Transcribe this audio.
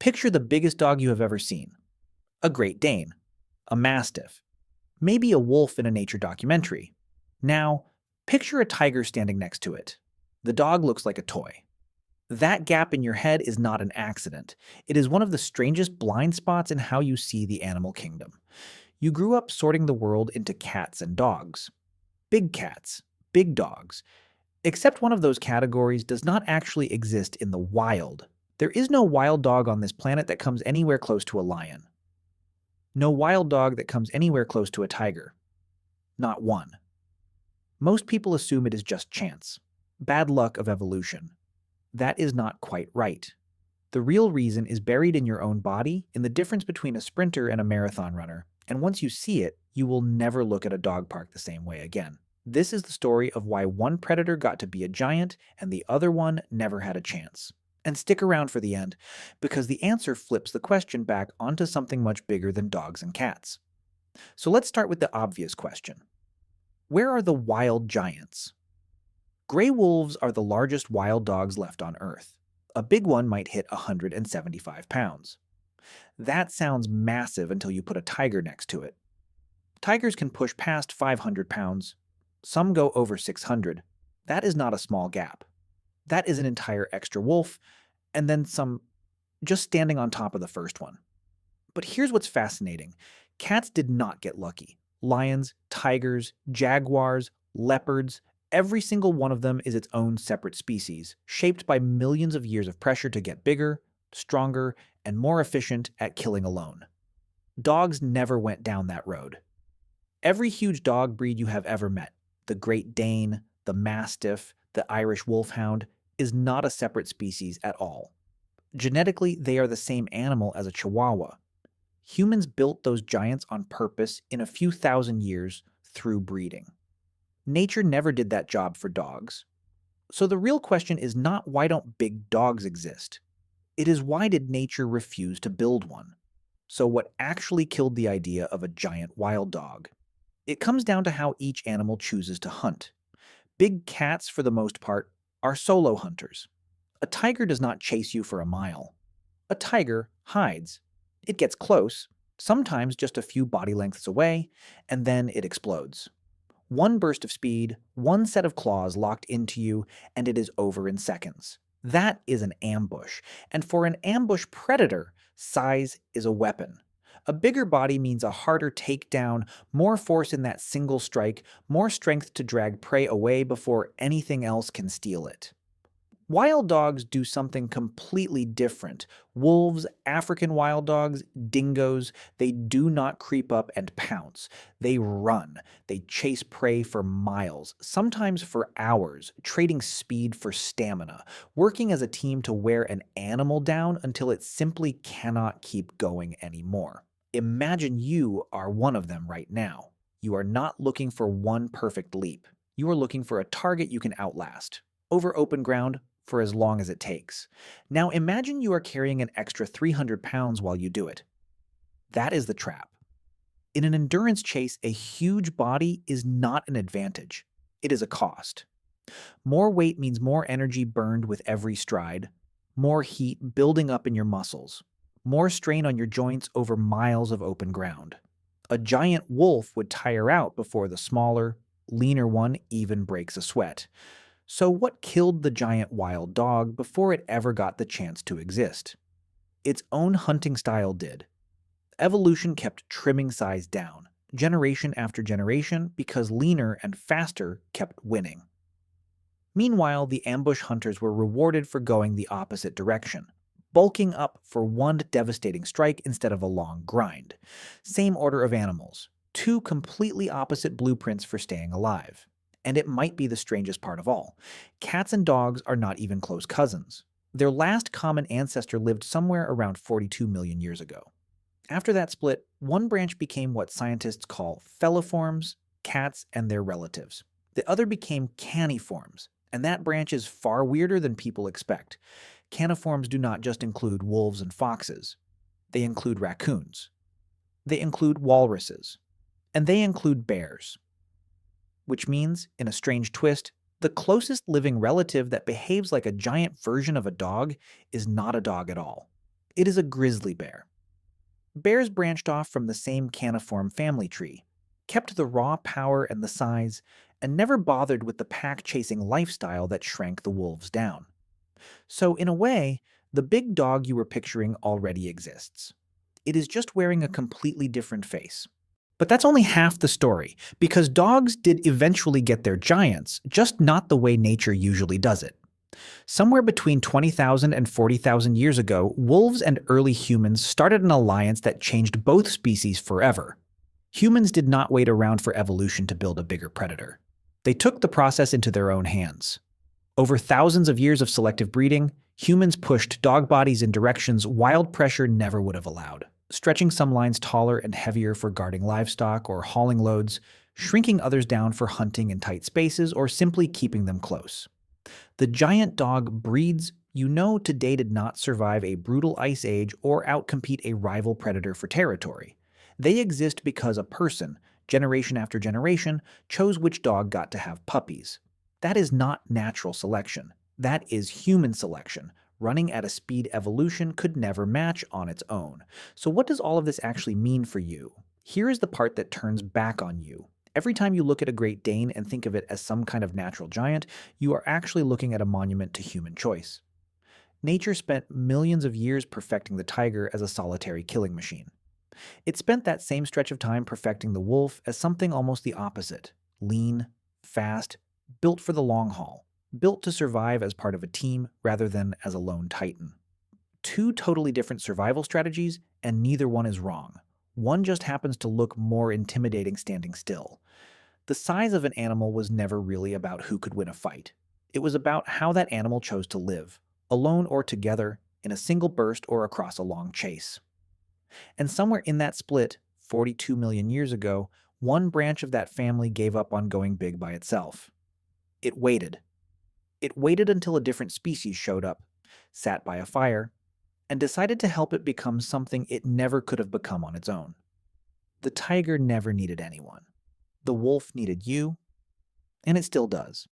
Picture the biggest dog you have ever seen. A Great Dane, a Mastiff, maybe a wolf in a nature documentary. Now, picture a tiger standing next to it. The dog looks like a toy. That gap in your head is not an accident. It is one of the strangest blind spots in how you see the animal kingdom. You grew up sorting the world into cats and dogs. Big cats, big dogs. Except one of those categories does not actually exist in the wild. There is no wild dog on this planet that comes anywhere close to a lion. No wild dog that comes anywhere close to a tiger. Not one. Most people assume it is just chance. Bad luck of evolution. That is not quite right. The real reason is buried in your own body, in the difference between a sprinter and a marathon runner, and once you see it, you will never look at a dog park the same way again. This is the story of why one predator got to be a giant and the other one never had a chance. And stick around for the end, because the answer flips the question back onto something much bigger than dogs and cats. So let's start with the obvious question. Where are the wild giants? Gray wolves are the largest wild dogs left on Earth. A big one might hit 175 pounds. That sounds massive until you put a tiger next to it. Tigers can push past 500 pounds. Some go over 600. That is not a small gap. That is an entire extra wolf, and then some just standing on top of the first one. But here's what's fascinating. Cats did not get lucky. Lions, tigers, jaguars, leopards, every single one of them is its own separate species, shaped by millions of years of pressure to get bigger, stronger, and more efficient at killing alone. Dogs never went down that road. Every huge dog breed you have ever met, the Great Dane, the Mastiff, the Irish Wolfhound, is not a separate species at all. Genetically, they are the same animal as a Chihuahua. Humans built those giants on purpose in a few thousand years through breeding. Nature never did that job for dogs. So the real question is not why don't big dogs exist? It is why did nature refuse to build one? So what actually killed the idea of a giant wild dog? It comes down to how each animal chooses to hunt. Big cats, for the most part, are solo hunters. A tiger does not chase you for a mile. A tiger hides. It gets close, sometimes just a few body lengths away, and then it explodes. One burst of speed, one set of claws locked into you, and it is over in seconds. That is an ambush, and for an ambush predator, size is a weapon. A bigger body means a harder takedown, more force in that single strike, more strength to drag prey away before anything else can steal it. Wild dogs do something completely different. Wolves, African wild dogs, dingoes, they do not creep up and pounce. They run. They chase prey for miles, sometimes for hours, trading speed for stamina, working as a team to wear an animal down until it simply cannot keep going anymore. Imagine you are one of them right now. You are not looking for one perfect leap. You are looking for a target you can outlast, over open ground, for as long as it takes. Now imagine you are carrying an extra 300 pounds while you do it. That is the trap. In an endurance chase, a huge body is not an advantage. It is a cost. More weight means more energy burned with every stride, more heat building up in your muscles, more strain on your joints over miles of open ground. A giant wolf would tire out before the smaller, leaner one even breaks a sweat. So what killed the giant wild dog before it ever got the chance to exist? Its own hunting style did. Evolution kept trimming size down, generation after generation, because leaner and faster kept winning. Meanwhile, the ambush hunters were rewarded for going the opposite direction, bulking up for one devastating strike instead of a long grind. Same order of animals, two completely opposite blueprints for staying alive. And it might be the strangest part of all. Cats and dogs are not even close cousins. Their last common ancestor lived somewhere around 42 million years ago. After that split, one branch became what scientists call felliforms, cats and their relatives. The other became caniforms, and that branch is far weirder than people expect. Caniforms do not just include wolves and foxes. They include raccoons. They include walruses. And they include bears. Which means, in a strange twist, the closest living relative that behaves like a giant version of a dog is not a dog at all. It is a grizzly bear. Bears branched off from the same caniform family tree, kept the raw power and the size, and never bothered with the pack-chasing lifestyle that shrank the wolves down. So, in a way, the big dog you were picturing already exists. It is just wearing a completely different face. But that's only half the story, because dogs did eventually get their giants, just not the way nature usually does it. Somewhere between 20,000 and 40,000 years ago, wolves and early humans started an alliance that changed both species forever. Humans did not wait around for evolution to build a bigger predator. They took the process into their own hands. Over thousands of years of selective breeding, humans pushed dog bodies in directions wild pressure never would have allowed, stretching some lines taller and heavier for guarding livestock or hauling loads, shrinking others down for hunting in tight spaces, or simply keeping them close. The giant dog breeds you know today did not survive a brutal ice age or outcompete a rival predator for territory. They exist because a person, generation after generation, chose which dog got to have puppies. That is not natural selection. That is human selection, running at a speed evolution could never match on its own. So what does all of this actually mean for you? Here is the part that turns back on you. Every time you look at a Great Dane and think of it as some kind of natural giant, you are actually looking at a monument to human choice. Nature spent millions of years perfecting the tiger as a solitary killing machine. It spent that same stretch of time perfecting the wolf as something almost the opposite: lean, fast, built for the long haul, built to survive as part of a team rather than as a lone titan. Two totally different survival strategies, and neither one is wrong. One just happens to look more intimidating standing still. The size of an animal was never really about who could win a fight. It was about how that animal chose to live, alone or together, in a single burst or across a long chase. And somewhere in that split, 42 million years ago, one branch of that family gave up on going big by itself. It waited. It waited until a different species showed up, sat by a fire, and decided to help it become something it never could have become on its own. The tiger never needed anyone. The wolf needed you, and it still does.